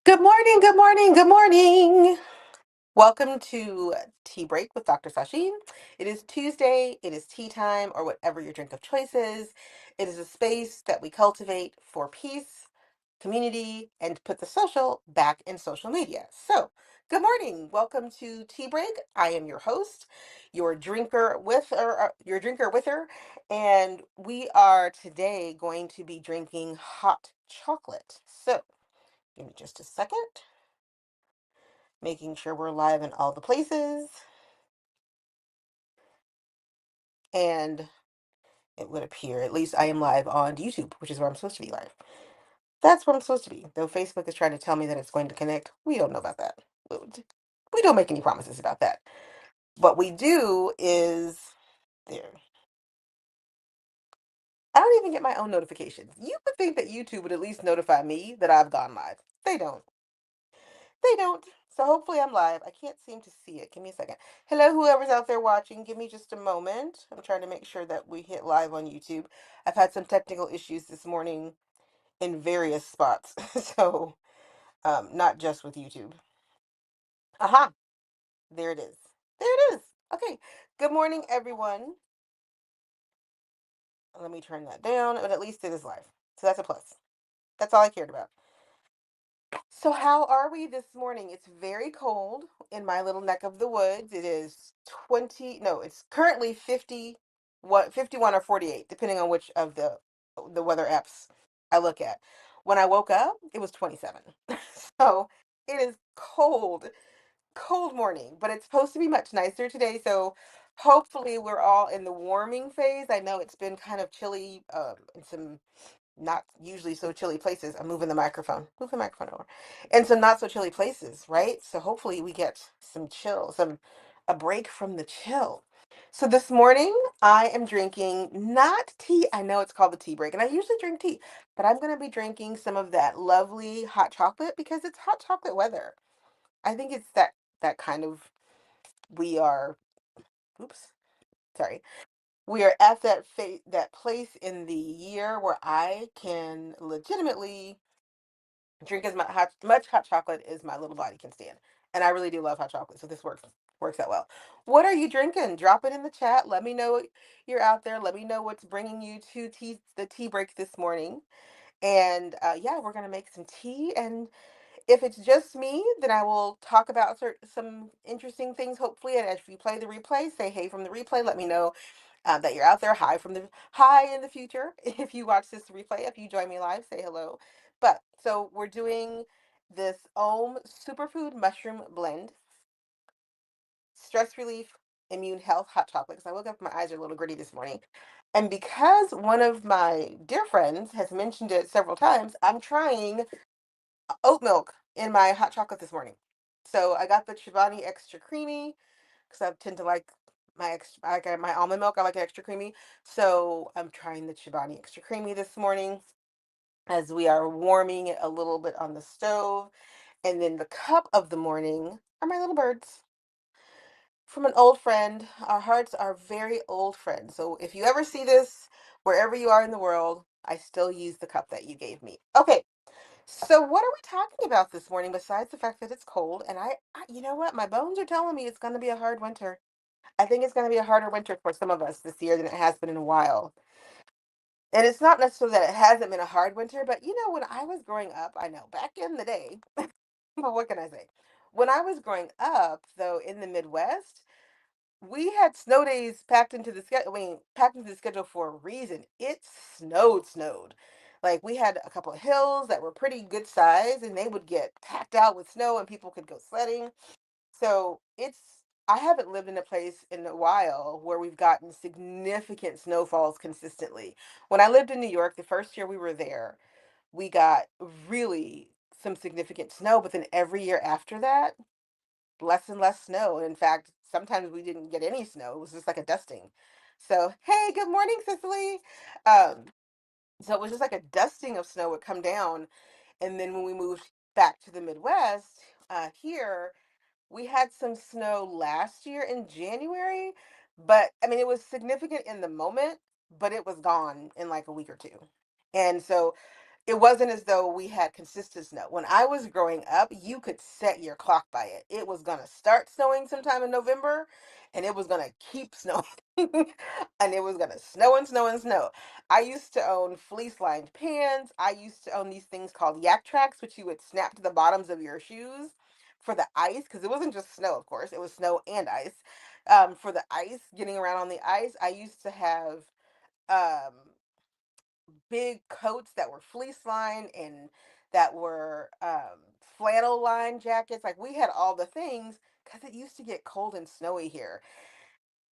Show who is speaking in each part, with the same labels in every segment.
Speaker 1: Good morning, good morning, good morning. Welcome to Tea Break with Dr. Sasheen. It is Tuesday, it is tea time, or whatever your drink of choice is. It is a space that we cultivate for peace, community, and put the social back in social media. So, good morning. Welcome to Tea Break. I am your host, your drinker with her, and we are today going to be drinking hot chocolate. So, give me just a second, making sure we're live in all the places. And it would appear, at least I am live on YouTube, which is where I'm supposed to be live. That's where I'm supposed to be. Though Facebook is trying to tell me that it's going to connect. We don't know about that. We don't make any promises about that. What we do is there. I don't even get my own notifications. You would think that YouTube would at least notify me that I've gone live. They don't. They don't. So hopefully I'm live. I can't seem to see it. Give me a second. Hello, whoever's out there watching. Give me just a moment. I'm trying to make sure that we hit live on YouTube. I've had some technical issues this morning in various spots. So, not just with YouTube. Aha, there it is. There it is. Okay. Good morning, everyone. Let me turn that down, but at least it is live. So that's a plus. That's all I cared about. So how are we this morning? It's very cold in my little neck of the woods. It is 20, no, it's currently 50, what 51 or 48, depending on which of the weather apps I look at. When I woke up, it was 27. So it is cold, cold morning, but it's supposed to be much nicer today. So hopefully we're all in the warming phase. I know it's been kind of chilly in some not usually so chilly places. I'm moving the microphone. Move the microphone over. And some not so chilly places, right? So hopefully we get some chill, some a break from the chill. So this morning I am drinking not tea. I know it's called the tea break, and I usually drink tea, but I'm gonna be drinking some of that lovely hot chocolate because it's hot chocolate weather. I think it's that kind of we are oops, sorry. We are at that place in the year where I can legitimately drink as much hot chocolate as my little body can stand. And I really do love hot chocolate, so this works out well. What are you drinking? Drop it in the chat. Let me know you're out there. Let me know what's bringing you to the tea break this morning. And yeah, we're gonna make some tea. And if it's just me, then I will talk about some interesting things. Hopefully, and if you play the replay, say hey from the replay. Let me know that you're out there. Hi in the future. If you watch this replay, if you join me live, say hello. But so we're doing this Om Superfood Mushroom Blend, stress relief, immune health, hot chocolate. Because I woke up, my eyes are a little gritty this morning, and because one of my dear friends has mentioned it several times, I'm trying oat milk in my hot chocolate this morning. So I got the Chobani extra creamy because I tend to like I got my almond milk. I like it extra creamy. So I'm trying the Chobani extra creamy this morning as we are warming it a little bit on the stove. And then the cup of the morning are my little birds from an old friend. Our hearts are very old friends. So if you ever see this, wherever you are in the world, I still use the cup that you gave me. Okay, so what are we talking about this morning besides the fact that it's cold? And you know what? My bones are telling me it's going to be a hard winter. I think it's going to be a harder winter for some of us this year than it has been in a while. And it's not necessarily that it hasn't been a hard winter, but when I was growing up, I know back in the day, but what can I say? When I was growing up, though, in the Midwest, we had snow days packed into the schedule. I mean, packed into the schedule for a reason. It snowed. Like we had a couple of hills that were pretty good size, and they would get packed out with snow, and people could go sledding. So I haven't lived in a place in a while where we've gotten significant snowfalls consistently. When I lived in New York, the first year we were there, we got really some significant snow, but then every year after that, less and less snow. And in fact, sometimes we didn't get any snow. It was just like a dusting. So, hey, good morning, Cicely. Um, so it was just like a dusting of snow would come down. And then when we moved back to the Midwest, here, we had some snow last year in January, but I mean, it was significant in the moment, but it was gone in like a week or two. And so It wasn't as though we had consistent snow. When I was growing up, you could set your clock by it. It was gonna start snowing sometime in November, and it was gonna keep snowing. And it was gonna snow and snow and snow. I used to own fleece-lined pants. I used to own these things called yak tracks, which you would snap to the bottoms of your shoes for the ice, because it wasn't just snow, of course, it was snow and ice. For the ice, getting around on the ice, I used to have um big coats that were fleece lined and that were flannel lined jackets. Like we had all the things because it used to get cold and snowy here.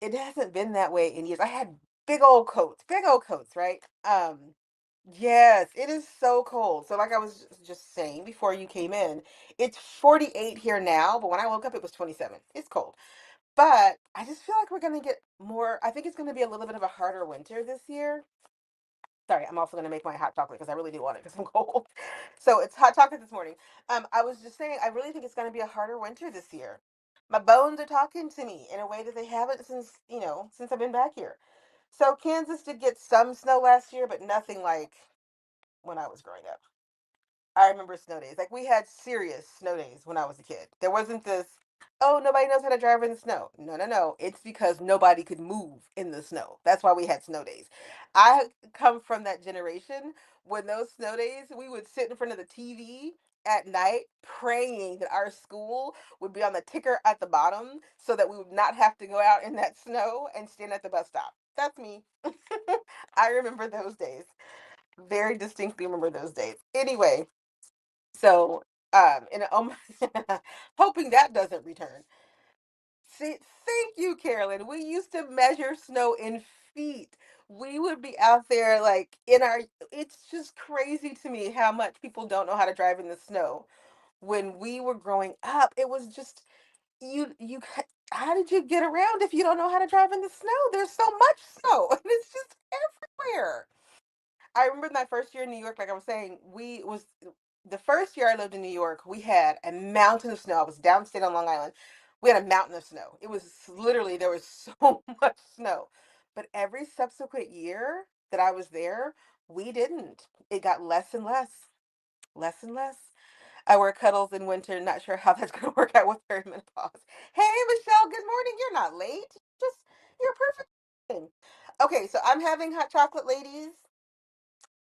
Speaker 1: It hasn't been that way in years. I had big old coats, right? Yes, it is so cold. So like I was just saying before you came in, it's 48 here now, but when I woke up it was 27. It's cold. But I just feel like we're going to get more. I think it's going to be a little bit of a harder winter this year. Sorry, I'm also gonna make my hot chocolate because I really do want it because I'm cold. So it's hot chocolate this morning. I was just saying, I really think it's gonna be a harder winter this year. My bones are talking to me in a way that they haven't since, since I've been back here. So Kansas did get some snow last year, but nothing like when I was growing up. I remember snow days. Like we had serious snow days when I was a kid. There wasn't this, oh, nobody knows how to drive in the snow. No, no, no. It's because nobody could move in the snow. That's why we had snow days. I come from that generation when those snow days, we would sit in front of the TV at night praying that our school would be on the ticker at the bottom so that we would not have to go out in that snow and stand at the bus stop. That's me. I remember those days. Very distinctly remember those days. Anyway, so, and hoping that doesn't return. See, thank you, Carolyn. We used to measure snow in feet. We would be out there like in our, it's just crazy to me how much people don't know how to drive in the snow. When we were growing up, it was just how did you get around if you don't know how to drive in the snow? There's so much snow and it's just everywhere. I remember my first year in New York, like I was saying, we was the first year I lived in New York, we had a mountain of snow. I was downstate on Long Island. We had a mountain of snow. It was literally there was so much snow. But every subsequent year that I was there, we didn't. It got less and less, less and less. I wear cuddles in winter, not sure how that's gonna work out with perimenopause. Hey Michelle, good morning. You're not late. Just you're perfect. Okay, so I'm having hot chocolate, ladies.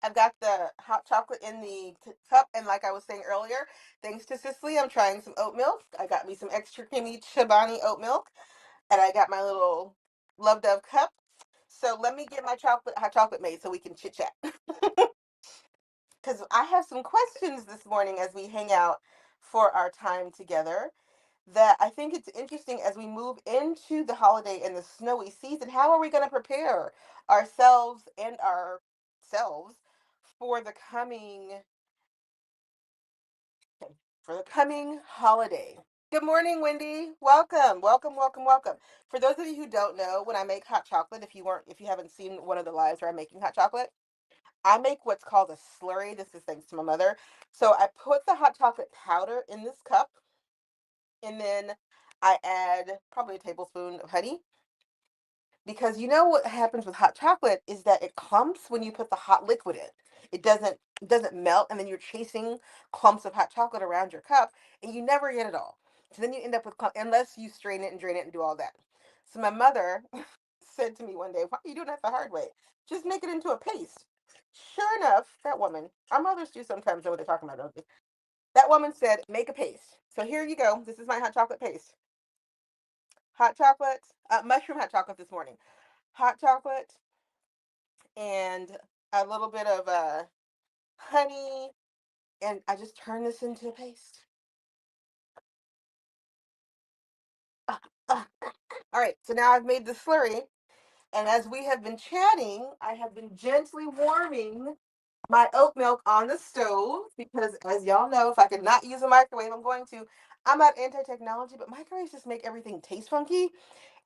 Speaker 1: I've got the hot chocolate in the cup, and like I was saying earlier, thanks to Cicely, I'm trying some oat milk. I got me some extra creamy Chobani oat milk, and I got my little Love Dove cup. So let me get my hot chocolate made so we can chit chat. Because I have some questions this morning as we hang out for our time together. That I think it's interesting as we move into the holiday and the snowy season. How are we going to prepare ourselves and ourselves for the coming for the coming holiday? Good morning, Wendy. Welcome, welcome, welcome, welcome. For those of you who don't know, when I make hot chocolate, if you haven't seen one of the lives where I'm making hot chocolate, I make what's called a slurry. This is thanks to my mother. So I put the hot chocolate powder in this cup, and then I add probably a tablespoon of honey, because you know what happens with hot chocolate is that it clumps when you put the hot liquid in. It doesn't melt, and then you're chasing clumps of hot chocolate around your cup, and you never get it all. So then you end up with unless you strain it and drain it and do all that. So my mother said to me one day, "Why are you doing that the hard way? Just make it into a paste." Sure enough, that woman, our mothers do sometimes know what they're talking about, don't they? That woman said, "Make a paste." So here you go. This is my hot chocolate paste. Hot chocolate, mushroom hot chocolate this morning. Hot chocolate and a little bit of honey, and I just turn this into a paste. Uh, uh. All right, so now I've made the slurry, and as we have been chatting, I have been gently warming my oat milk on the stove because, as y'all know, if I could not use a microwave, I'm going to. I'm not anti-technology, but microwaves just make everything taste funky.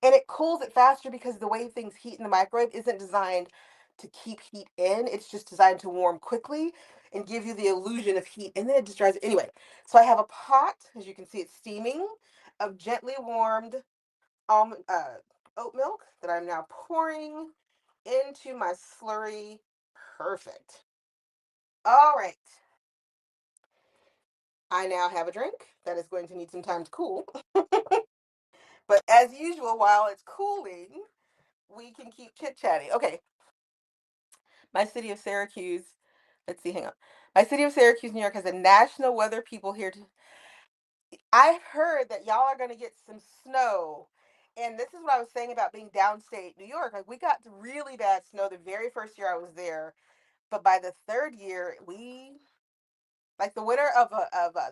Speaker 1: And it cools it faster because the way things heat in the microwave isn't designed to keep heat in. It's just designed to warm quickly and give you the illusion of heat. And then it just dries it. Anyway, so I have a pot, as you can see, it's steaming, of gently warmed almond, oat milk that I'm now pouring into my slurry. Perfect. All right. I now have a drink that is going to need some time to cool. But as usual, while it's cooling, we can keep chit chatting. Okay, my city of Syracuse. Let's see, hang on. My city of Syracuse, New York has a national weather people here. I've heard that y'all are going to get some snow. And this is what I was saying about being downstate New York. Like, we got really bad snow the very first year I was there. But by the third year, like the winter of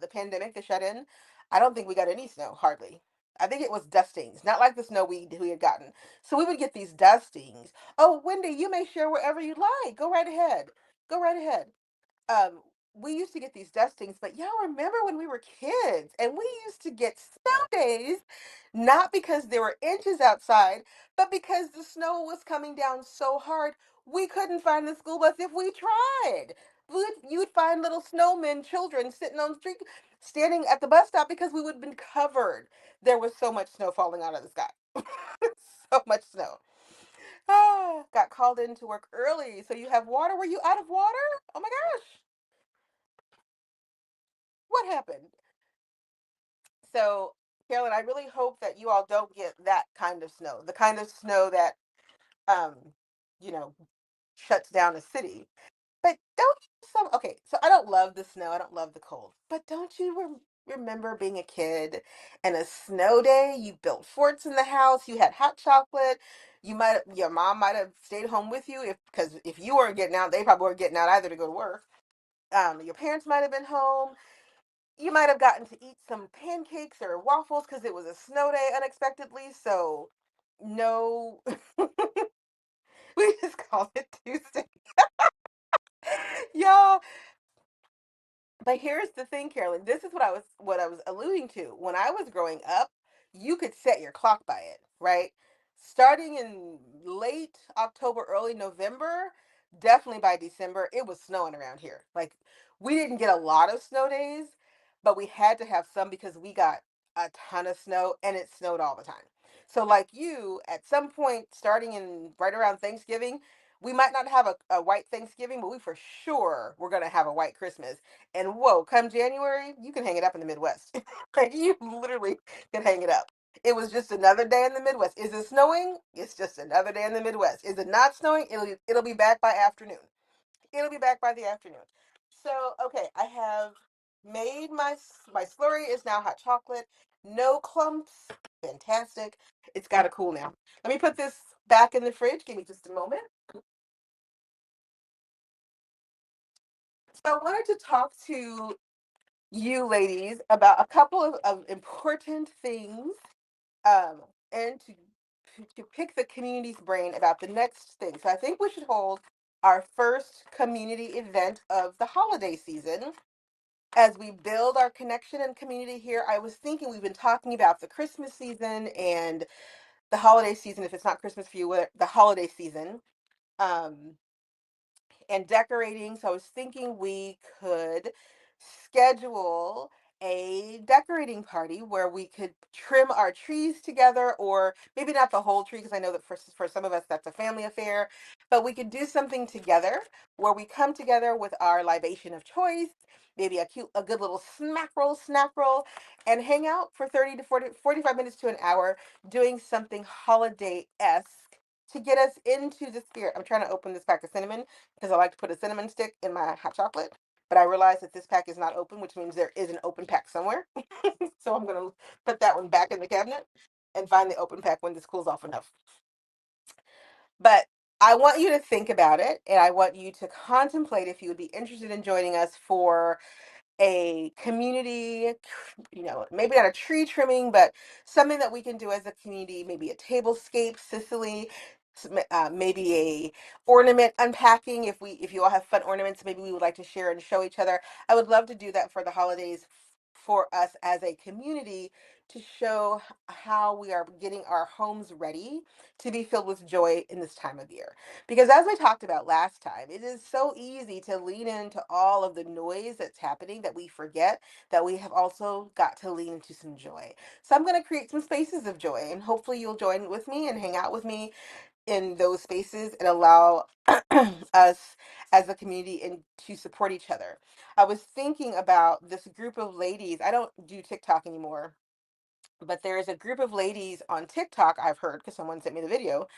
Speaker 1: the pandemic, the shut in, I don't think we got any snow, hardly. I think it was dustings, not like the snow we had gotten. So we would get these dustings. Oh, Wendy, you may share wherever you like. Go right ahead. Go right ahead. um we used to get these dustings, but y'all remember when we were kids and we used to get snow days, not because there were inches outside, but because the snow was coming down so hard we couldn't find the school bus if we tried. You'd find little snowmen children sitting on the street standing at the bus stop because we would have been covered. There was so much snow falling out of the sky. So much snow. Ah, got called in to work early. So you have water? Were you out of water? Oh my gosh. What happened? So, Carolyn, I really hope that you all don't get that kind of snow, the kind of snow that, um, you know, shuts down a city. But don't you okay, so I don't love the snow, I don't love the cold, but don't you remember being a kid and a snow day? You built forts in the house, you had hot chocolate. Your mom might have stayed home with you if because if you weren't getting out, they probably weren't getting out either to go to work. Your parents might have been home. You might have gotten to eat some pancakes or waffles because it was a snow day unexpectedly. So, no, we just called it Tuesday. Y'all, but here's the thing, Carolyn. This is what I was alluding to. When I was growing up, you could set your clock by it, right? Starting in late October, early November, definitely by December, it was snowing around here. Like we didn't get a lot of snow days, but we had to have some because we got a ton of snow and it snowed all the time. So like you, at some point starting in right around Thanksgiving, we might not have a white Thanksgiving, but we for sure we're gonna have a white Christmas. And whoa, come January, you can hang it up in the Midwest. Like you literally can hang it up. It was just another day in the Midwest. Is it snowing? It's just another day in the Midwest. Is it not snowing? It'll be back by afternoon. It'll be back by the afternoon. So okay, I have made my slurry is now hot chocolate. No clumps. Fantastic. It's got to cool now. Let me put this back in the fridge. Give me just a moment. So I wanted to talk to you ladies about a couple of important things, um, and to pick the community's brain about the next thing. So I think we should hold our first community event of the holiday season as we build our connection and community here. I was thinking we've been talking about the Christmas season and the holiday season. If it's not Christmas for you, the holiday season. Um, and decorating. So I was thinking we could schedule a decorating party where we could trim our trees together, or maybe not the whole tree, because I know that for some of us that's a family affair, but we could do something together where we come together with our libation of choice, maybe a good little snack roll, and hang out for 30 to 40, 45 minutes to an hour doing something holiday-esque to get us into the spirit. I'm trying to open this pack of cinnamon because I like to put a cinnamon stick in my hot chocolate. But I realize that this pack is not open, which means there is an open pack somewhere. So I'm going to put that one back in the cabinet and find the open pack when this cools off enough. But I want you to think about it and I want you to contemplate if you would be interested in joining us for a community, maybe not a tree trimming, but something that we can do as a community, maybe a tablescape, Sicily, maybe a ornament unpacking. If you all have fun ornaments, maybe we would like to share and show each other. I would love to do that for the holidays for us as a community to show how we are getting our homes ready to be filled with joy in this time of year. Because as we talked about last time, it is so easy to lean into all of the noise that's happening that we forget that we have also got to lean into some joy. So I'm going to create some spaces of joy and hopefully you'll join with me and hang out with me in those spaces and allow us as a community and to support each other. I was thinking about this group of ladies. I don't do TikTok anymore, but there is a group of ladies on TikTok I've heard because someone sent me the video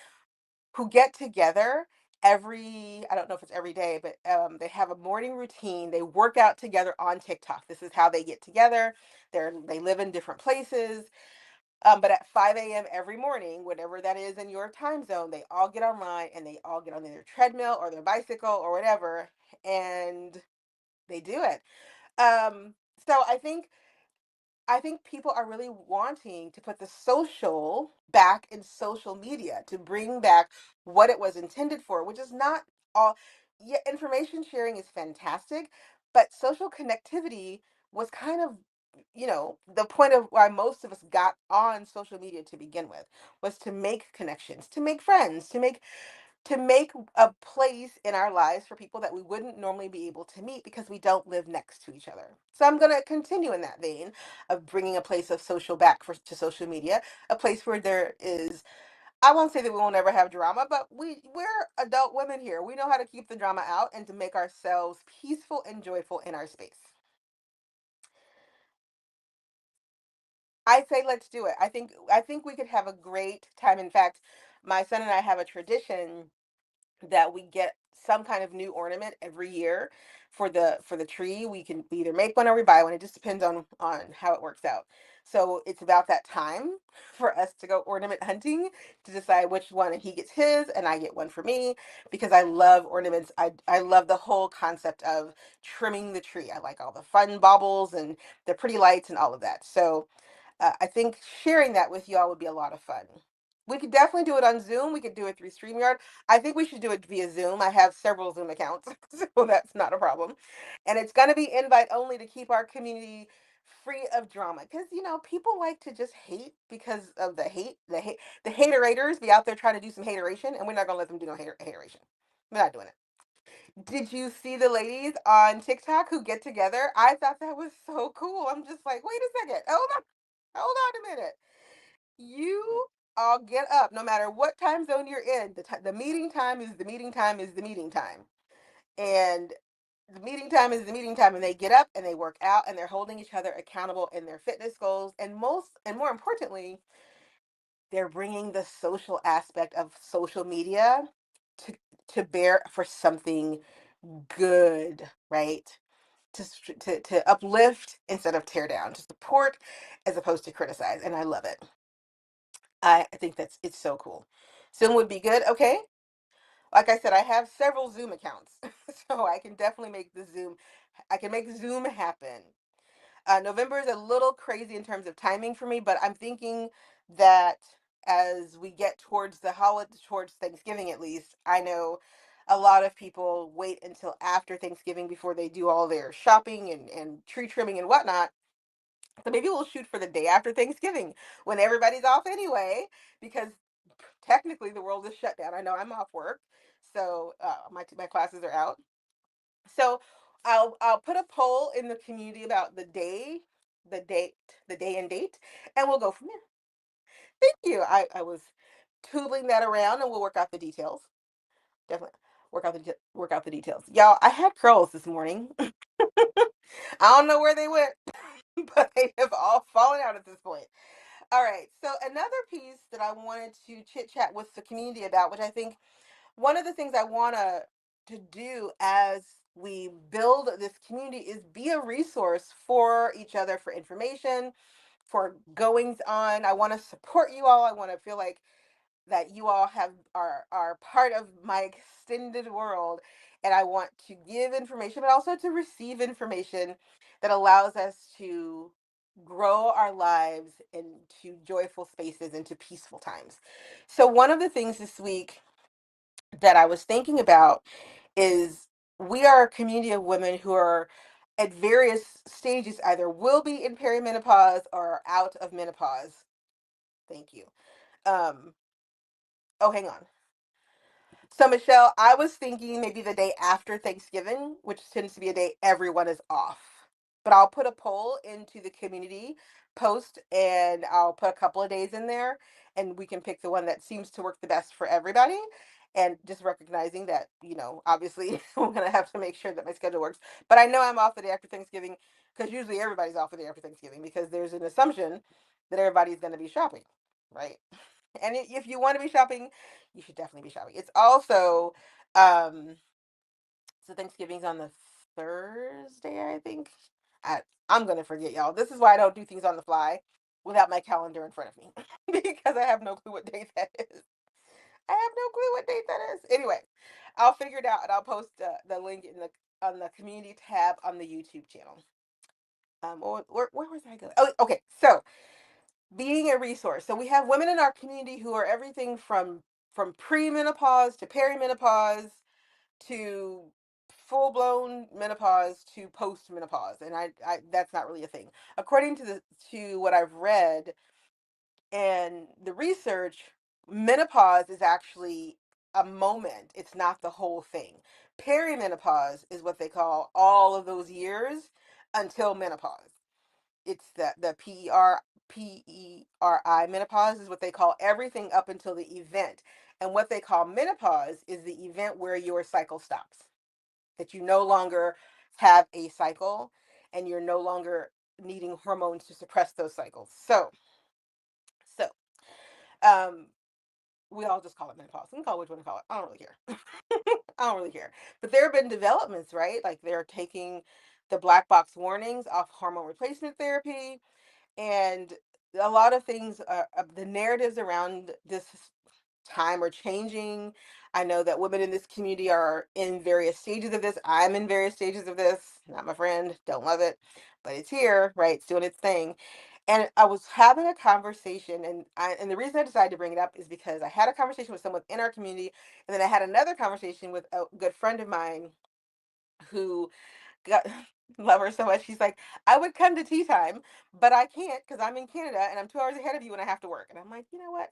Speaker 1: who get together I don't know if it's every day, but they have a morning routine. They work out together on TikTok. This is how they get together. They live in different places. But at 5 a.m. every morning, whatever that is in your time zone, they all get online and they all get on their treadmill or their bicycle or whatever, and they do it. Um, so I think people are really wanting to put the social back in social media to bring back what it was intended for, which is not all. Yeah, information sharing is fantastic, but social connectivity was kind of, the point of why most of us got on social media to begin with was to make connections, to make friends, to make a place in our lives for people that we wouldn't normally be able to meet because we don't live next to each other. So I'm going to continue in that vein of bringing a place of social back to social media, a place where there is, I won't say that we won't ever have drama, but we're adult women here. We know how to keep the drama out and to make ourselves peaceful and joyful in our space. I say let's do it. I think we could have a great time. In fact, my son and I have a tradition that we get some kind of new ornament every year for the tree. We can either make one or we buy one. It just depends on how it works out. So it's about that time for us to go ornament hunting to decide which one, and he gets his and I get one for me because I love ornaments. I love the whole concept of trimming the tree. I like all the fun baubles and the pretty lights and all of that. So I think sharing that with y'all would be a lot of fun. We could definitely do it on Zoom. We could do it through StreamYard. I think we should do it via Zoom. I have several Zoom accounts, so that's not a problem. And it's going to be invite only to keep our community free of drama because people like to just hate because of the haterators be out there trying to do some hateration, and we're not going to let them do no hateration. We're not doing it. Did you see the ladies on TikTok who get together? I thought that was so cool. I'm just like, wait a second. Hold on a minute. You all get up, no matter what time zone you're in. The meeting time is the meeting time is the meeting time, and the meeting time is the meeting time. And they get up and they work out and they're holding each other accountable in their fitness goals. And more importantly, they're bringing the social aspect of social media to to bear for something good, right? To uplift instead of tear down, to support as opposed to criticize, and I love it. I think it's so cool. Zoom would be good. Okay. Like I said, I have several Zoom accounts, so I can definitely make the Zoom. I can make Zoom happen. November is a little crazy in terms of timing for me, but I'm thinking that as we get towards the holiday, towards Thanksgiving at least, I know a lot of people wait until after Thanksgiving before they do all their shopping and tree trimming and whatnot. So maybe we'll shoot for the day after Thanksgiving when everybody's off anyway, because technically the world is shut down. I know I'm off work, so my classes are out. So I'll put a poll in the community about the date, the day and date, and we'll go from there. Thank you. I was tootling that around, and we'll work out the details. Definitely work out the details. Y'all, I had curls this morning. I don't know where they went, but they have all fallen out at this point. All right. So another piece that I wanted to chit chat with the community about, which I think one of the things I want to do as we build this community is be a resource for each other for information, for goings on. I want to support you all. I want to feel like that you all are part of my extended world, and I want to give information but also to receive information that allows us to grow our lives into joyful spaces, into peaceful times. So one of the things this week that I was thinking about is we are a community of women who are at various stages, either will be in perimenopause or out of menopause. Thank you. Um, oh, hang on. So, Michelle, I was thinking maybe the day after Thanksgiving, which tends to be a day everyone is off. but I'll put a poll into the community post and I'll put a couple of days in there and we can pick the one that seems to work the best for everybody. And just recognizing that, obviously I'm gonna have to make sure that my schedule works. But I know I'm off the day after Thanksgiving because usually everybody's off the day after Thanksgiving because there's an assumption that everybody's gonna be shopping, right? And if you want to be shopping, you should definitely be shopping. It's also um so Thanksgiving's on the Thursday, I think. I I'm gonna forget, y'all. This is why I don't do things on the fly without my calendar in front of me because I have no clue what date that is. I have no clue what date that is. Anyway, I'll figure it out and I'll post the link in the on the community tab on the YouTube channel. Where was I going? Oh, okay. So being a resource. So we have women in our community who are everything from premenopause to perimenopause to full blown menopause to post menopause, and I that's not really a thing according to the to what I've read and the research. Menopause is actually a moment, it's not the whole thing. Perimenopause is what they call all of those years until menopause. It's the PERI menopause is what they call everything up until the event. And what they call menopause is the event where your cycle stops. That you no longer have a cycle and you're no longer needing hormones to suppress those cycles. So um we all just call it menopause. We can call it which one to call it. I don't really care. I don't really care. But there have been developments, right? Like they're taking the black box warnings off hormone replacement therapy and a lot of things the narratives around this time are changing. I know that women in this community are in various stages of this. I'm in various stages of this. Not my friend, don't love it, but it's here, right? It's doing its thing. And I was having a conversation, and the reason I decided to bring it up is because I had a conversation with someone in our community, and then I had another conversation with a good friend of mine who got love her so much. She's like, I would come to tea time, but I can't because I'm in Canada and I'm 2 hours ahead of you and I have to work. And I'm like, you know what?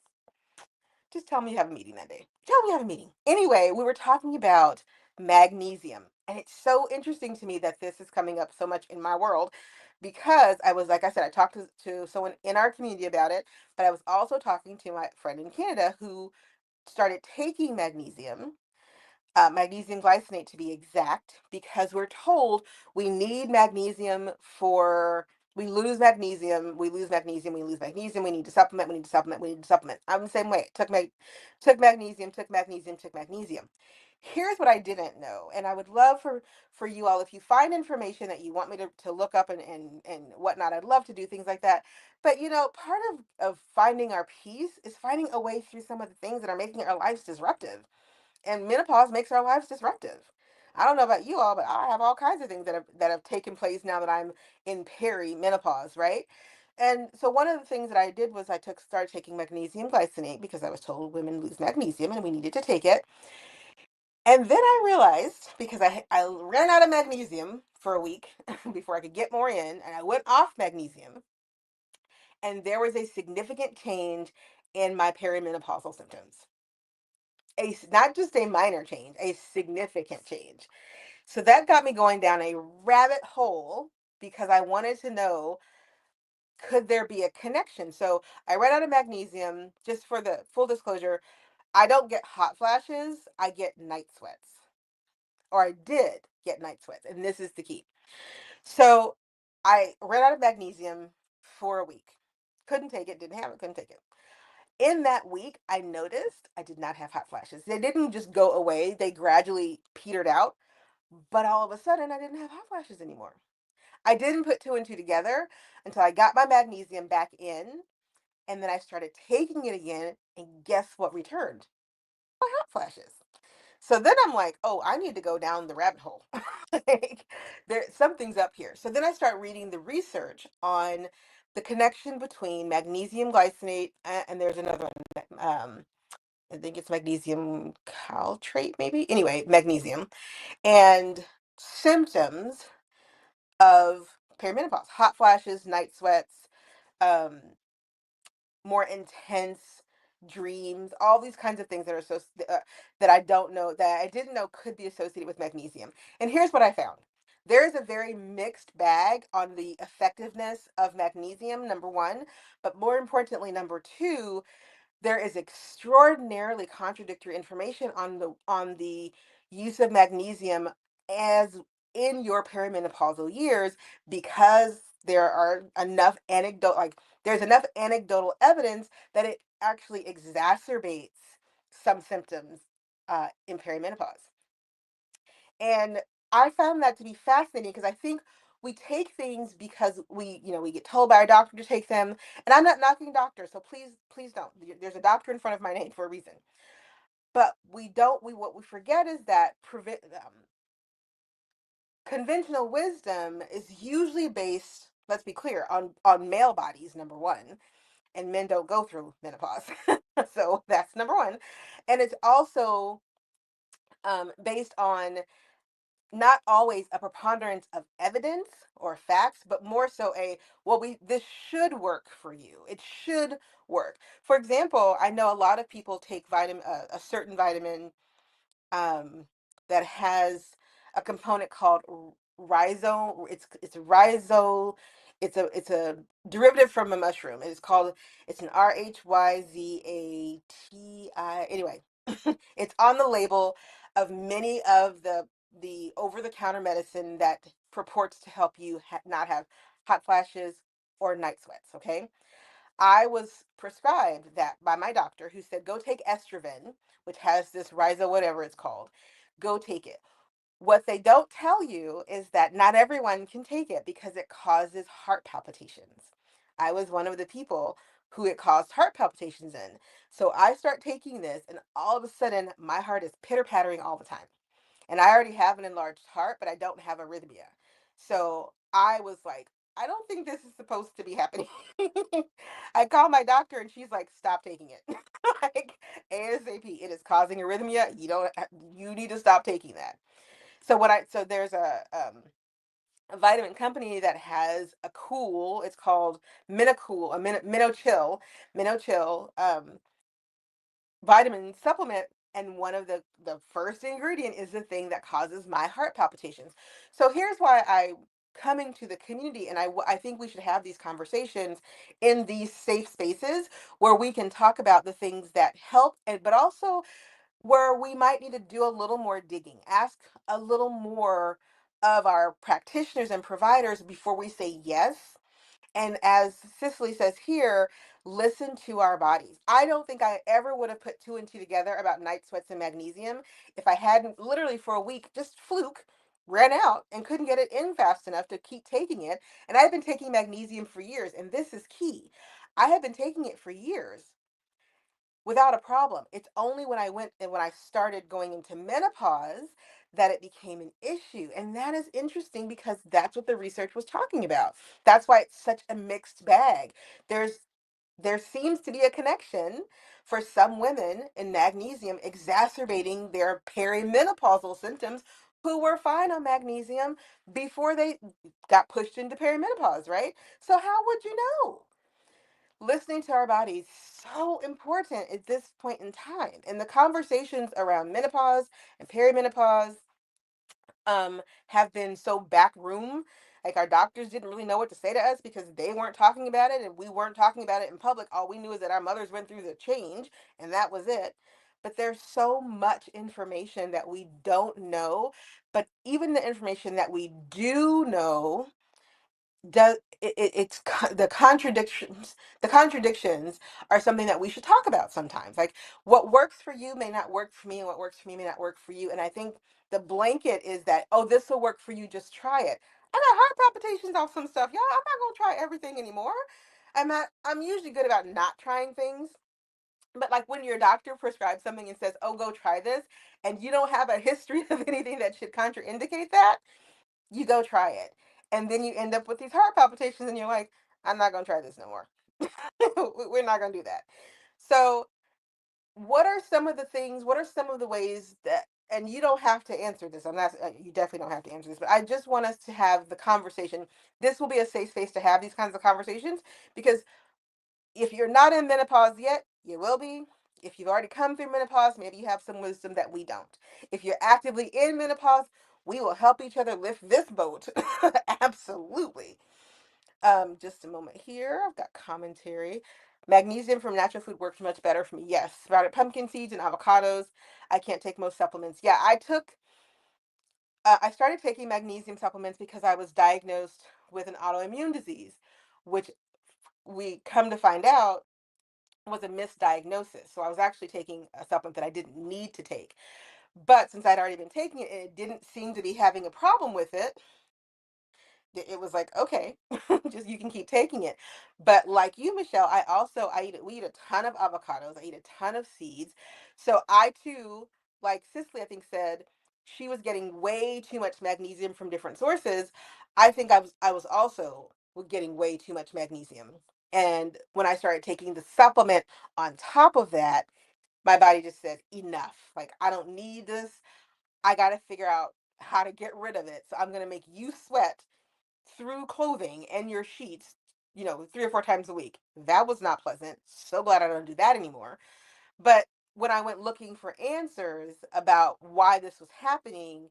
Speaker 1: Just tell me you have a meeting that day. Tell me you have a meeting. Anyway, we were talking about magnesium. And it's so interesting to me that this is coming up so much in my world because I was, like I said, I talked to someone in our community about it, but I was also talking to my friend in Canada who started taking magnesium, magnesium glycinate to be exact, because we're told we need magnesium for we lose magnesium, we lose magnesium, we lose magnesium, we need to supplement, we need to supplement, we need to supplement. I'm the same way. Took magnesium, took magnesium, took magnesium. Here's what I didn't know, and I would love for you all, if you find information that you want me to look up and whatnot, I'd love to do things like that. But part of finding our peace is finding a way through some of the things that are making our lives disruptive, and menopause makes our lives disruptive. I don't know about you all, but I have all kinds of things that have taken place now that I'm in perimenopause, right? And so one of the things that I did was I took started taking magnesium glycinate because I was told women lose magnesium and we needed to take it. And then I realized because I ran out of magnesium for a week before I could get more in, and I went off magnesium, and there was a significant change in my perimenopausal symptoms. Not just a minor change, a significant change. So that got me going down a rabbit hole because I wanted to know, could there be a connection? So I ran out of magnesium. Just for the full disclosure, I don't get hot flashes, I get night sweats. Or I did get night sweats, and this is the key. So I ran out of magnesium for a week. Couldn't take it, didn't have it, couldn't take it. In that week, I noticed I did not have hot flashes. They didn't just go away, they gradually petered out. But all of a sudden, I didn't have hot flashes anymore. I didn't put two and two together until I got my magnesium back in, and then I started taking it again, and guess what returned? My hot flashes. So then I'm like, oh, I need to go down the rabbit hole. Like, something's up here. So then I start reading the research on the connection between magnesium glycinate and there's another one. I think it's magnesium caltrate, maybe. Anyway, magnesium and symptoms of perimenopause: hot flashes, night sweats, um, more intense dreams, all these kinds of things that are that I don't know, that I didn't know could be associated with magnesium. And here's what I found. There is a very mixed bag on the effectiveness of magnesium, number one, but more importantly, number two, there is extraordinarily contradictory information on the use of magnesium as in your perimenopausal years, because there are enough anecdote like there's enough anecdotal evidence that it actually exacerbates some symptoms in perimenopause. And I found that to be fascinating because I think we take things because we get told by our doctor to take them. And I'm not knocking doctors, so please don't. There's a doctor in front of my name for a reason. But we don't. We what we forget is that conventional wisdom is usually based. Let's be clear on male bodies, number one, and men don't go through menopause, so that's number one, and it's also based on not always a preponderance of evidence or facts, but more so a well, we this should work for you. It should work. For example, I know a lot of people take a certain vitamin um, that has a component called rhizo. It's rhizo. It's a derivative from a mushroom. It's an RHYZATI. Anyway, it's on the label of many of the over the counter medicine that purports to help you not have hot flashes or night sweats. Okay, I was prescribed that by my doctor, who said, go take estrogen, which has this rhizo, whatever it's called. Go take it. What they don't tell you is that not everyone can take it because it causes heart palpitations. I was one of the people who it caused heart palpitations in. So I start taking this, and all of a sudden, my heart is pitter pattering all the time. And I already have an enlarged heart, but I don't have arrhythmia. So I was like, I don't think this is supposed to be happening. I called my doctor and she's like, stop taking it. Like ASAP. It is causing arrhythmia. You need to stop taking that. So there's a vitamin company that has a cool, it's called Minocool, Minochill vitamin supplement, and one of the first ingredient is the thing that causes my heart palpitations. So here's why I coming to the community, and I think we should have these conversations in these safe spaces where we can talk about the things that help, and but also where we might need to do a little more digging, ask a little more of our practitioners and providers before we say yes. And as Cicely says here, listen to our bodies. I don't think I ever would have put two and two together about night sweats and magnesium if I hadn't literally for a week just fluke ran out and couldn't get it in fast enough to keep taking it. And I've been taking magnesium for years, and this is key. I have been taking it for years without a problem. It's only when I went and when I started going into menopause that it became an issue. And that is interesting because that's what the research was talking about. That's why it's such a mixed bag. There's there seems to be a connection for some women in magnesium exacerbating their perimenopausal symptoms who were fine on magnesium before they got pushed into perimenopause, right? So how would you know? Listening to our bodies so important at this point in time, and the conversations around menopause and perimenopause have been so backroom. Like our doctors didn't really know what to say to us because they weren't talking about it and we weren't talking about it in public. All we knew is that our mothers went through the change and that was it. But there's so much information that we don't know. But even the information that we do know does the contradictions are something that we should talk about sometimes. Like what works for you may not work for me, and what works for me may not work for you. And I think the blanket is that, oh, this will work for you, just try it. I got heart palpitations off some stuff, y'all. I'm not gonna try everything anymore. I'm usually good about not trying things. But like when your doctor prescribes something and says, "Oh, go try this," and you don't have a history of anything that should contraindicate that, you go try it. And then you end up with these heart palpitations and you're like, I'm not going to try this no more. We're not going to do that. So, what are some of the ways that, and you don't have to answer this. I'm not, you definitely don't have to answer this, but I just want us to have the conversation. This will be a safe space to have these kinds of conversations because if you're not in menopause yet, you will be. If you've already come through menopause, maybe you have some wisdom that we don't. If you're actively in menopause, We will help each other lift this boat. Absolutely. Just a moment here. I've got commentary. Magnesium from natural food works much better for me. Yes, sprouted pumpkin seeds and avocados. I can't take most supplements. Yeah, I started taking magnesium supplements because I was diagnosed with an autoimmune disease, which we come to find out was a misdiagnosis. So I was actually taking a supplement that I didn't need to take. But since I'd already been taking it and it didn't seem to be having a problem with it, it was like, okay, just you can keep taking it. But like you, Michelle, we eat a ton of avocados, I eat a ton of seeds. So I too, like Cicely, I think said she was getting way too much magnesium from different sources. I think I was also getting way too much magnesium. And when I started taking the supplement on top of that, my body just said, enough. Like, I don't need this. I got to figure out how to get rid of it. So I'm going to make you sweat through clothing and your sheets, 3 or 4 times a week. That was not pleasant. So glad I don't do that anymore. But when I went looking for answers about why this was happening,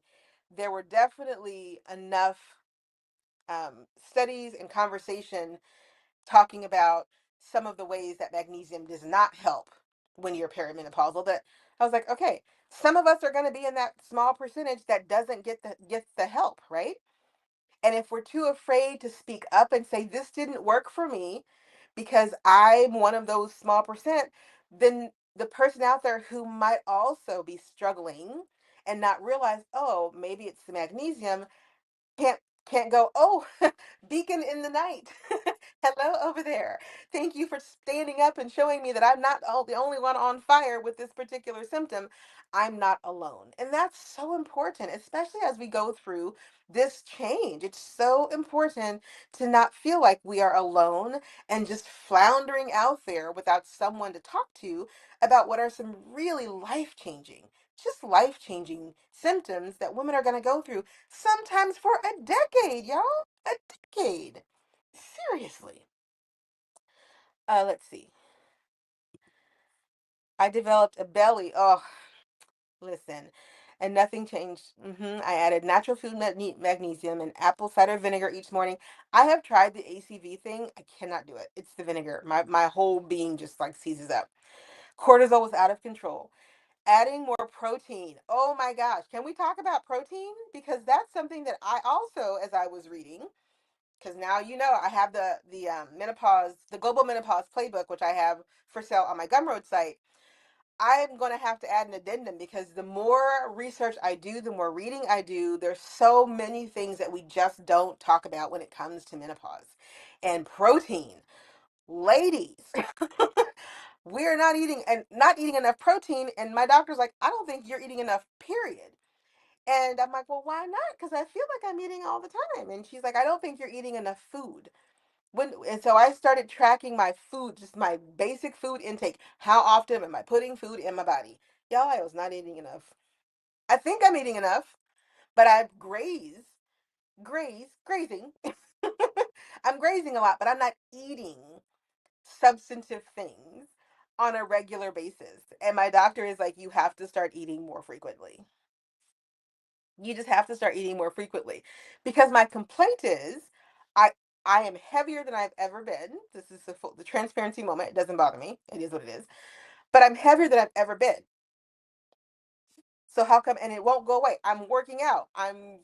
Speaker 1: there were definitely enough studies and conversation talking about some of the ways that magnesium does not help when you're perimenopausal. That I was like, okay, some of us are going to be in that small percentage that doesn't get the help, right? And if we're too afraid to speak up and say, this didn't work for me because I'm one of those small percent, then the person out there who might also be struggling and not realize, oh, maybe it's the magnesium, can't can't go, oh, beacon in the night. Hello over there. Thank you for standing up and showing me that I'm not the only one on fire with this particular symptom. I'm not alone. And that's so important, especially as we go through this change. It's so important to not feel like we are alone and just floundering out there without someone to talk to about what are some really life-changing, just life-changing symptoms that women are going to go through, sometimes for a decade, y'all. A decade. Seriously. Let's see. I developed a belly. Oh, listen. And nothing changed. I added natural food magnesium and apple cider vinegar each morning. I have tried the ACV thing. I cannot do it. It's the vinegar. My whole being just like seizes up. Cortisol was out of control. Adding more protein. Oh my gosh. Can we talk about protein? Because that's something that I also, as I was reading, because now I have the global menopause playbook, which I have for sale on my Gumroad site. I'm going to have to add an addendum because the more research I do, the more reading I do, there's so many things that we just don't talk about when it comes to menopause. And protein, ladies, we're not eating enough protein, and my doctor's like, I don't think you're eating enough, period. And I'm like, well, why not? Because I feel like I'm eating all the time. And she's like, I don't think you're eating enough food. And so I started tracking my food, just my basic food intake. How often am I putting food in my body? Y'all, I was not eating enough. I think I'm eating enough, but I grazing. I'm grazing a lot, but I'm not eating substantive things on a regular basis. And my doctor is like, you have to start eating more frequently. You just have to start eating more frequently. Because my complaint is I I am heavier than I've ever been. This is the transparency moment. It doesn't bother me. It is what it is. But I'm heavier than I've ever been. So how come, and it won't go away? I'm working out. I'm,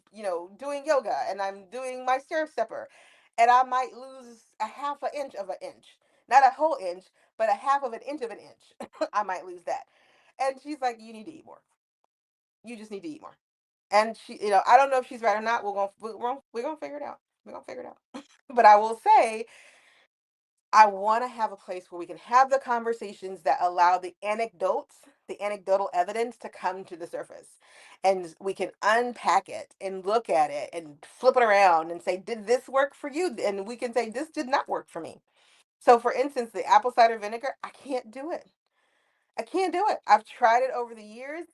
Speaker 1: doing yoga and I'm doing my stair stepper. And I might lose a half an inch of an inch. Not a whole inch, but a half of an inch of an inch. I might lose that. And she's like, you need to eat more. You just need to eat more. And she, I don't know if she's right or not. We're gonna figure it out. We're gonna figure it out. But I will say, I want to have a place where we can have the conversations that allow the anecdotal evidence to come to the surface. And we can unpack it and look at it and flip it around and say, did this work for you? And we can say, this did not work for me. So, for instance, the apple cider vinegar, I can't do it. I can't do it. I've tried it over the years.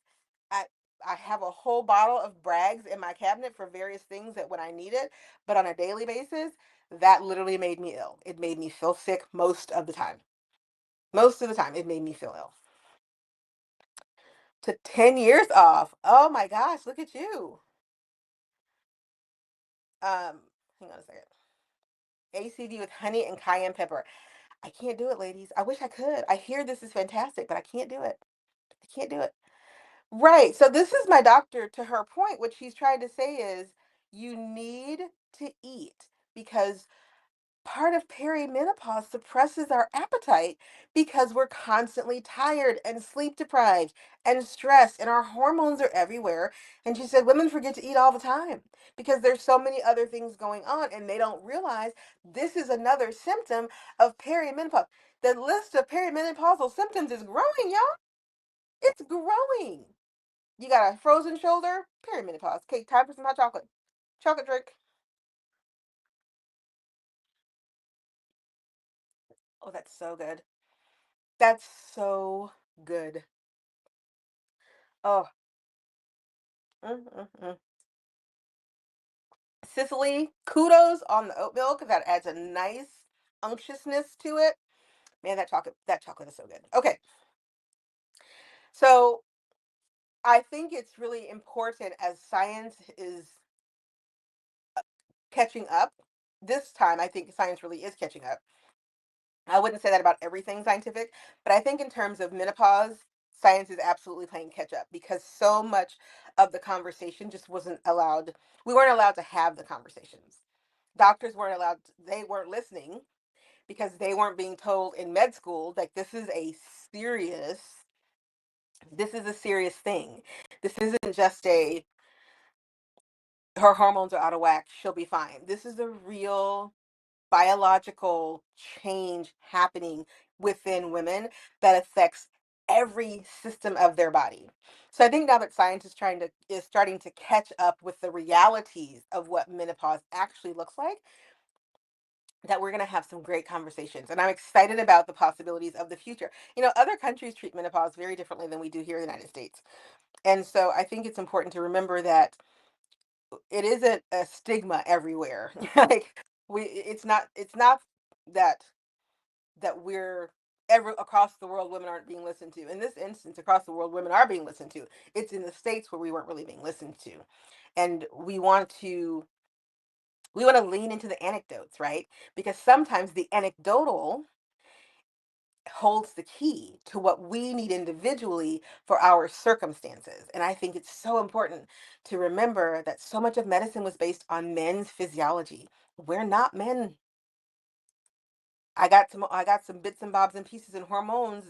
Speaker 1: I I have a whole bottle of Bragg's in my cabinet for various things that when I need it, but on a daily basis, that literally made me ill. It made me feel sick most of the time. Most of the time, it made me feel ill. To 10 years off. Oh my gosh, look at you. Hang on a second. ACV with honey and cayenne pepper. I can't do it, ladies. I wish I could. I hear this is fantastic, but I can't do it. I can't do it. Right. So this is my doctor to her point. What she's trying to say is you need to eat because part of perimenopause suppresses our appetite because we're constantly tired and sleep deprived and stressed and our hormones are everywhere. And she said women forget to eat all the time because there's so many other things going on and they don't realize this is another symptom of perimenopause. The list of perimenopausal symptoms is growing, y'all. It's growing. You got a frozen shoulder, perimenopause. Okay, time for some hot chocolate. Chocolate drink. Oh, that's so good. That's so good. Oh, mm, mm, mm. Sicily, kudos on the oat milk. That adds a nice unctuousness to it. Man, that chocolate is so good. Okay, so I think it's really important as science is catching up. This time, I think science really is catching up. I wouldn't say that about everything scientific, but I think in terms of menopause, science is absolutely playing catch up because so much of the conversation just wasn't allowed. We weren't allowed to have the conversations. Doctors weren't allowed, they weren't listening because they weren't being told in med school like serious, this is a serious thing. This isn't just a, her hormones are out of whack, she'll be fine. This is a real biological change happening within women that affects every system of their body. So I think now that science is starting to catch up with the realities of what menopause actually looks like, that we're going to have some great conversations. And I'm excited about the possibilities of the future. Other countries treat menopause very differently than we do here in the United States. And so I think it's important to remember that it isn't a stigma everywhere. Like it's not that we're ever across the world women aren't being listened to. In this instance, across the world women are being listened to. It's in the states where we weren't really being listened to. And we want to lean into the anecdotes, right? Because sometimes the anecdotal holds the key to what we need individually for our circumstances. And I think it's so important to remember that so much of medicine was based on men's physiology. We're not men. I got some bits and bobs and pieces and hormones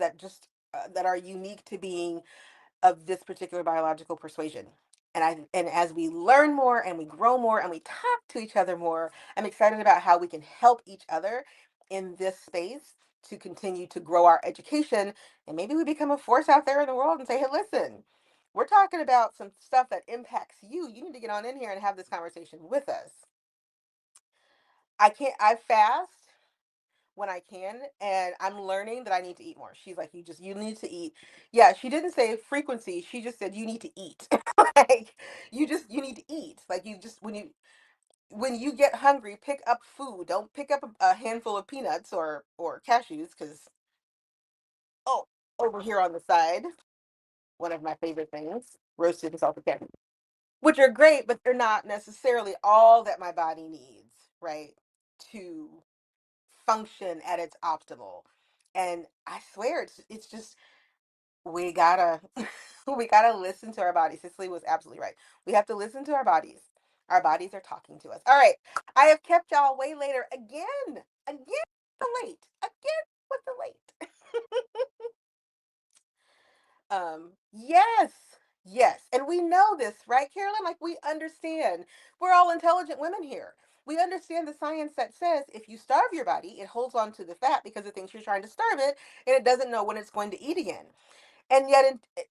Speaker 1: that are unique to being of this particular biological persuasion. And as we learn more and we grow more and we talk to each other more, I'm excited about how we can help each other in this space to continue to grow our education. And maybe we become a force out there in the world and say, hey, listen, we're talking about some stuff that impacts you. You need to get on in here and have this conversation with us. I fast when I can, and I'm learning that I need to eat more. She's like, you need to eat. Yeah, she didn't say frequency. She just said you need to eat. Like you need to eat. Like you just when you get hungry, pick up food. Don't pick up a handful of peanuts or cashews because oh, over here on the side, one of my favorite things, roasted and salted cashews, which are great, but they're not necessarily all that my body needs, right? To function at its optimal. And I swear it's just we gotta we gotta listen to our bodies. Cicely was absolutely right. We have to listen to our bodies. Our bodies are talking to us. All right. I have kept y'all way later again. Again the late. Again with the late. Yes. Yes. And we know this, right, Carolyn? Like we understand. We're all intelligent women here. We understand the science that says if you starve your body, it holds on to the fat because it thinks you're trying to starve it and it doesn't know when it's going to eat again. And yet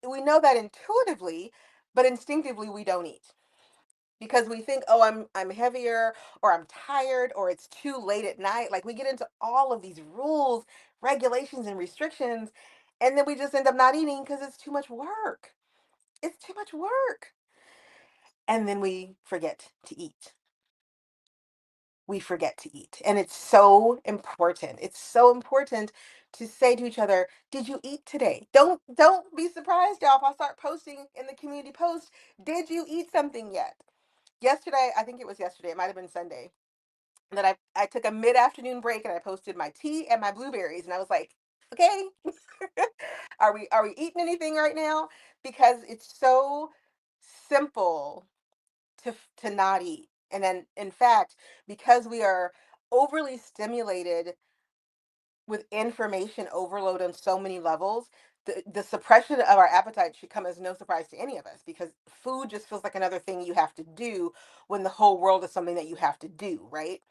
Speaker 1: we know that intuitively, but instinctively we don't eat because we think, oh, I'm heavier or I'm tired or it's too late at night. Like we get into all of these rules, regulations, and restrictions, and then we just end up not eating because it's too much work. It's too much work. And then we forget to eat. We forget to eat. And it's so important. It's so important to say to each other, did you eat today? Don't be surprised, y'all, if I start posting in the community post, did you eat something yet? Yesterday, I think it was yesterday, it might have been Sunday, that I took a mid-afternoon break and I posted my tea and my blueberries, and I was like, "Okay, are we eating anything right now?" Because it's so simple to not eat. And then, in fact, because we are overly stimulated with information overload on so many levels, the suppression of our appetite should come as no surprise to any of us, because food just feels like another thing you have to do when the whole world is something that you have to do, right?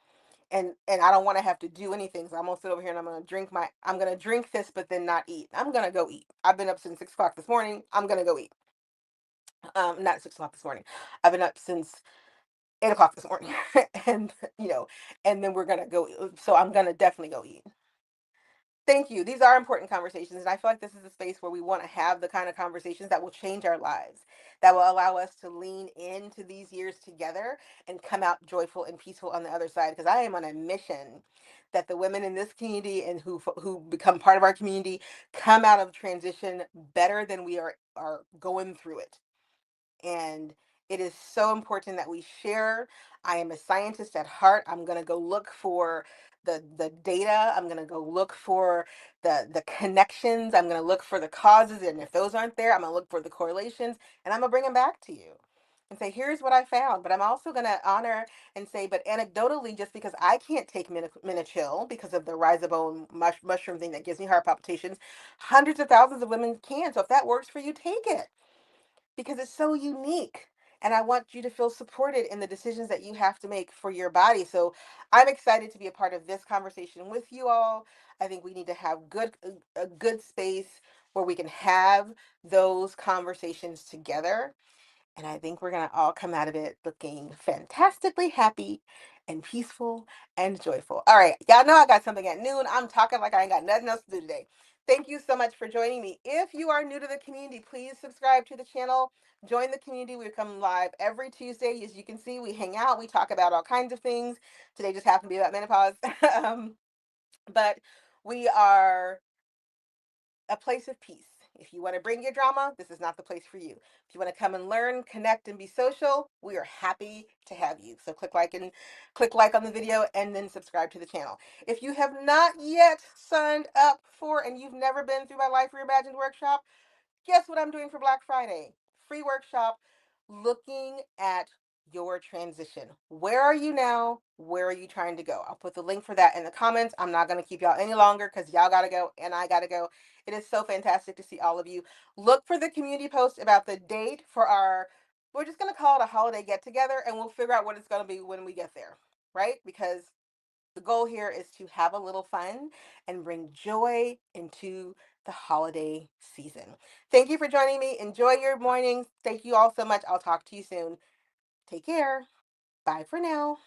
Speaker 1: And I don't want to have to do anything. So I'm gonna sit over here and I'm gonna drink this, but then not eat. I'm gonna go eat. I've been up since 6 o'clock this morning. I'm gonna go eat. Not 6 o'clock this morning. I've been up since 8 o'clock this morning. and you know, and then we're gonna go. So I'm gonna definitely go eat. Thank you. These are important conversations. And I feel like this is a space where we want to have the kind of conversations that will change our lives, that will allow us to lean into these years together and come out joyful and peaceful on the other side. Because I am on a mission that the women in this community and who become part of our community come out of transition better than we are going through it. And it is so important that we share. I am a scientist at heart. I'm going to go look for the data. I'm going to go look for the connections. I'm going to look for the causes, and if those aren't there, I'm going to look for the correlations, and I'm going to bring them back to you and say, here's what I found. But I'm also going to honor and say, but anecdotally, just because I can't take Minichill because of the ribosome mushroom thing that gives me heart palpitations, hundreds of thousands of women can. So if that works for you, take it, because it's so unique. And I want you to feel supported in the decisions that you have to make for your body. So I'm excited to be a part of this conversation with you all. I think we need to have a good space where we can have those conversations together, and I think we're going to all come out of it looking fantastically happy and peaceful and joyful. All right. Y'all know I got something at noon. I'm talking like I ain't got nothing else to do today. Thank you so much for joining me. If you are new to the community, please subscribe to the channel. Join the community. We come live every Tuesday. As you can see, we hang out. We talk about all kinds of things. Today just happened to be about menopause. um, but we are a place of peace. If you want to bring your drama, this is not the place for you. If you want to come and learn, connect, and be social, we are happy to have you. So click like on the video and then subscribe to the channel. If you have not yet signed up for and you've never been through my Life Reimagined workshop, guess what I'm doing for Black Friday? Free workshop looking at your transition. Where are you now? Where are you trying to go? I'll put the link for that in the comments. I'm not going to keep y'all any longer because y'all got to go and I got to go. It is so fantastic to see all of you. Look for the community post about the date for we're just going to call it a holiday get together, and we'll figure out what it's going to be when we get there, right? Because the goal here is to have a little fun and bring joy into the holiday season. Thank you for joining me. Enjoy your morning. Thank you all so much. I'll talk to you soon. Take care. Bye for now.